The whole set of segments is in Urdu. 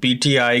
PTI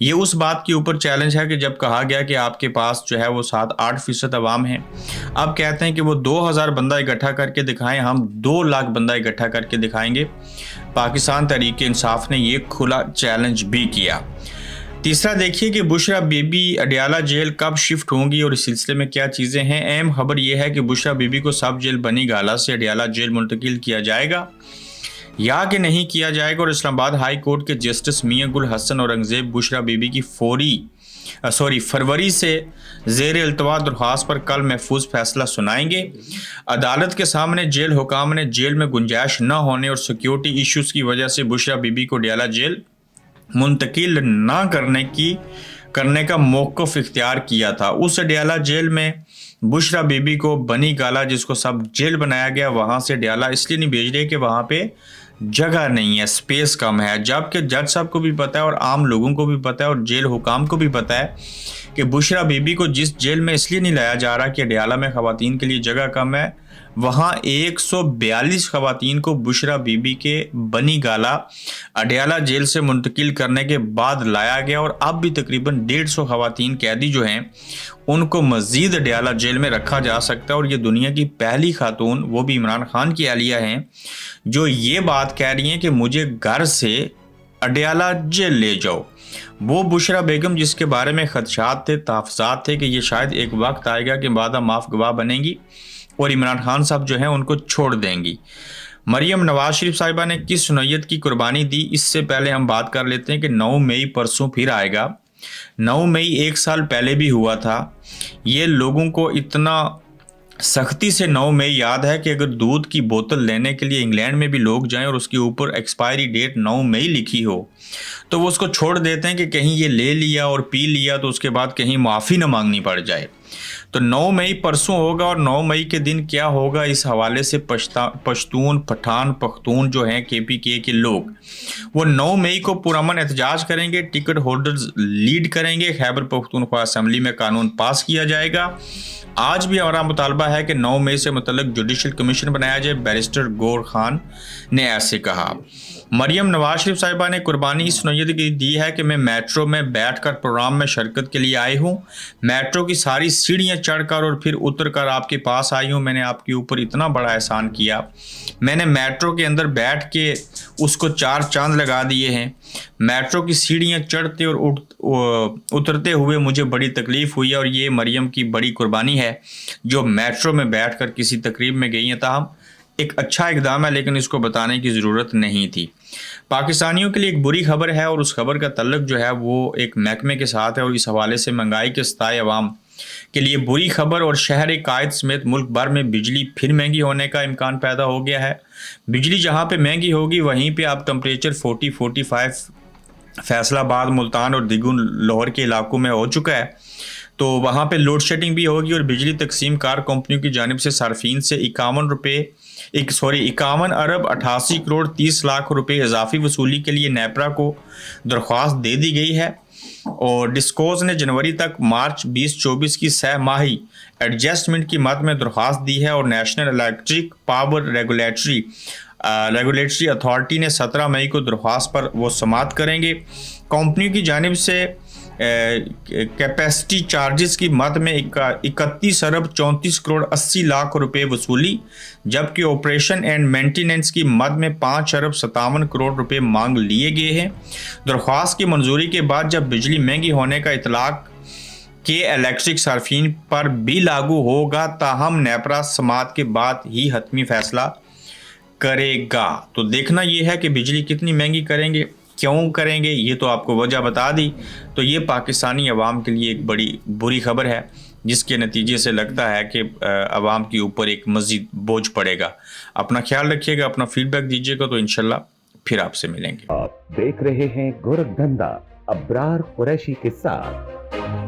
یہ اس بات کے اوپر چیلنج ہے کہ جب کہا گیا کہ آپ کے پاس جو ہے وہ 7-8% عوام ہیں، اب کہتے ہیں کہ وہ 2000 بندہ اکٹھا کر کے دکھائیں، ہم 2 لاکھ بندہ اکٹھا کر کے دکھائیں گے۔ پاکستان تحریک انصاف نے یہ کھلا چیلنج بھی کیا۔ تیسرا دیکھیے کہ بشرا بی بی اڈیالہ جیل کب شفٹ ہوں گی اور اس سلسلے میں کیا چیزیں ہیں۔ اہم خبر یہ ہے کہ بشرا بی بی کو سب جیل بنی گالہ سے اڈیالہ جیل منتقل کیا جائے گا یا کہ نہیں کیا جائے گا، اور اسلام آباد ہائی کورٹ کے جسٹس میاں گل حسن اورنگزیب بشرا بی بی کی فروری سے زیر التوا درخواست پر کل محفوظ فیصلہ سنائیں گے۔ عدالت کے سامنے جیل حکام نے جیل میں گنجائش نہ ہونے اور سیکیورٹی ایشوز کی وجہ سے بشرا بی بی کو اڈیالہ جیل منتقل نہ کرنے کا موقف اختیار کیا تھا۔ اس اڈیالہ جیل میں بشرا بی بی کو بنی گالہ، جس کو سب جیل بنایا گیا، وہاں سے اڈیالہ اس لیے نہیں بھیج رہے کہ وہاں پہ جگہ نہیں ہے، سپیس کم ہے، جبکہ جج صاحب کو بھی پتہ ہے اور عام لوگوں کو بھی پتہ ہے اور جیل حکام کو بھی پتہ ہے کہ بشرا بی بی کو جس جیل میں اس لیے نہیں لایا جا رہا کہ اڈیالہ میں خواتین کے لیے جگہ کم ہے، وہاں 142 خواتین کو بشرا بی بی کے بنی گالہ اڈیالہ جیل سے منتقل کرنے کے بعد لایا گیا، اور اب بھی تقریباً 150 خواتین قیدی جو ہیں ان کو مزید اڈیالہ جیل میں رکھا جا سکتا ہے۔ اور یہ دنیا کی پہلی خاتون، وہ بھی عمران خان کی اہلیہ ہیں، جو یہ بات کہہ رہی ہیں کہ مجھے گھر سے اڈیالہ جیل لے جاؤ۔ وہ بشرا بیگم جس کے بارے میں خدشات تھے، تحفظات تھے کہ یہ شاید ایک وقت آئے گا کہ بعد معاف گواہ بنیں گی اور عمران خان صاحب جو ہیں ان کو چھوڑ دیں گی۔ مریم نواز شریف صاحبہ نے کس نوعیت کی قربانی دی، اس سے پہلے ہم بات کر لیتے ہیں کہ 9 مئی پرسوں پھر آئے گا۔ 9 مئی 1 سال پہلے بھی ہوا تھا۔ یہ لوگوں کو اتنا سختی سے 9 مئی یاد ہے کہ اگر دودھ کی بوتل لینے کے لیے انگلینڈ میں بھی لوگ جائیں اور اس کے اوپر ایکسپائری ڈیٹ 9 مئی لکھی ہو تو وہ اس کو چھوڑ دیتے ہیں کہ کہیں یہ لے لیا اور پی لیا تو اس کے بعد کہیں معافی نہ مانگنی پڑ جائے۔ تو 9 مئی پرسوں ہوگا، اور 9 مئی کے دن کیا ہوگا اس حوالے سے پشتون، پٹھان، پختون جو ہیں KPK کے لوگ، وہ 9 مئی کو پرامن احتجاج کریں گے، ٹکٹ ہولڈرز لیڈ کریں گے، خیبر پختونخوا اسمبلی میں قانون پاس کیا جائے گا۔ آج بھی ہمارا مطالبہ ہے کہ 9 مئی سے متعلق جوڈیشل کمیشن بنایا جائے، بیرسٹر گور خان نے ایسے کہا۔ مریم نواز شریف صاحبہ نے قربانی اس نوعیت کی دی ہے کہ میں میٹرو میں بیٹھ کر پروگرام میں شرکت کے لیے آئی ہوں، میٹرو کی ساری سیڑھیاں چڑھ کر اور پھر اتر کر آپ کے پاس آئی ہوں، میں نے آپ کے اوپر اتنا بڑا احسان کیا، میں نے میٹرو کے اندر بیٹھ کے اس کو 4 چاند لگا دیے ہیں، میٹرو کی سیڑھیاں چڑھتے اور اترتے ہوئے مجھے بڑی تکلیف ہوئی ہے، اور یہ مریم کی بڑی قربانی ہے جو میٹرو میں بیٹھ کر کسی تقریب میں گئی ہیں۔ تاہم ایک اچھا اقدام ہے لیکن اس کو بتانے کی ضرورت نہیں تھی۔ پاکستانیوں کے لیے ایک بری خبر ہے، اور اس خبر کا تعلق جو ہے وہ ایک محکمے کے ساتھ ہے، اور اس حوالے سے مہنگائی کے ستائے عوام کے لیے بری خبر، اور شہر قائد سمیت ملک بھر میں بجلی پھر مہنگی ہونے کا امکان پیدا ہو گیا ہے۔ بجلی جہاں پہ مہنگی ہوگی وہیں پہ اب ٹمپریچر 40-45 فیصل آباد، ملتان اور دیگر لاہور کے علاقوں میں ہو چکا ہے، تو وہاں پہ لوڈ شیڈنگ بھی ہوگی، اور بجلی تقسیم کار کمپنیوں کی جانب سے صارفین سے 51 ارب 88 کروڑ 30 لاکھ روپے اضافی وصولی کے لیے نیپرا کو درخواست دے دی گئی ہے، اور ڈسکوز نے جنوری تک مارچ 2024 کی 6 ماہی ایڈجسٹمنٹ کی مد میں درخواست دی ہے، اور national electric power regulatory authority نے 17 مئی کو درخواست پر وہ سماعت کریں گے۔ کمپنیوں کی جانب سے کیپیسٹی چارجز کی مد میں 31 ارب 34 کروڑ 80 لاکھ روپے وصولی، جبکہ آپریشن اینڈ مینٹیننس کی مد میں 5 ارب 57 کروڑ روپے مانگ لیے گئے ہیں۔ درخواست کی منظوری کے بعد جب بجلی مہنگی ہونے کا اطلاق کے الیکٹرک صارفین پر بھی لاگو ہوگا، تاہم نیپرا سماعت کے بعد ہی حتمی فیصلہ کرے گا۔ تو دیکھنا یہ ہے کہ بجلی کتنی مہنگی کریں گے، کیوں کریں گے، یہ تو آپ کو وجہ بتا دی۔ تو یہ پاکستانی عوام کے لیے ایک بڑی بری خبر ہے، جس کے نتیجے سے لگتا ہے کہ عوام کے اوپر ایک مزید بوجھ پڑے گا۔ اپنا خیال رکھیے گا، اپنا فیڈ بیک دیجیے گا، تو انشاءاللہ پھر آپ سے ملیں گے۔ آپ دیکھ رہے ہیں گورکھ دھندا ابرار قریشی کے ساتھ۔